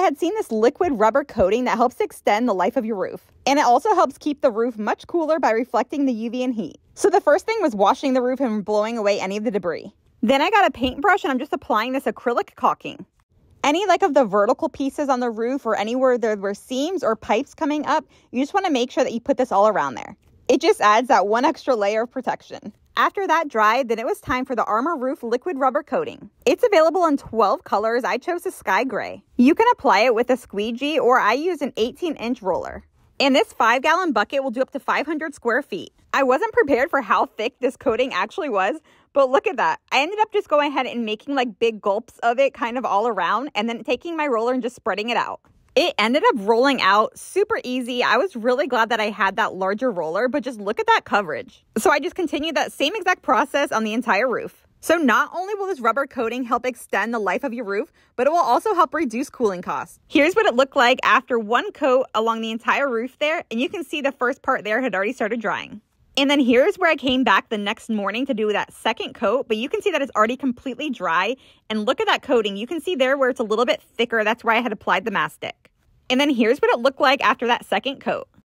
had seen this liquid rubber coating that helps extend the life of your roof. And it also helps keep the roof much cooler by reflecting the UV and heat. So the first thing was washing the roof and blowing away any of the debris. Then I got a paintbrush and I'm just applying this acrylic caulking. Any of the vertical pieces on the roof or anywhere there were seams or pipes coming up, you just want to make sure that you put this all around there. It just adds that one extra layer of protection. After that dried, then it was time for the ArmorRoof liquid rubber coating. It's available in 12 colors. I chose the sky gray. You can apply it with a squeegee or I use an 18-inch roller. And this 5-gallon bucket will do up to 500 square feet. I wasn't prepared for how thick this coating actually was, but look at that. I ended up just going ahead and making like big gulps of it kind of all around and then taking my roller and just spreading it out. It ended up rolling out super easy. I was really glad that I had that larger roller, but just look at that coverage. So I just continued that same exact process on the entire roof. So not only will this rubber coating help extend the life of your roof, but it will also help reduce cooling costs. Here's what it looked like after one coat along the entire roof there, and you can see the first part there had already started drying. And then here's where I came back the next morning to do that second coat, but you can see that it's already completely dry. And look at that coating. You can see there where it's a little bit thicker. That's where I had applied the mastic. And then here's what it looked like after that second coat.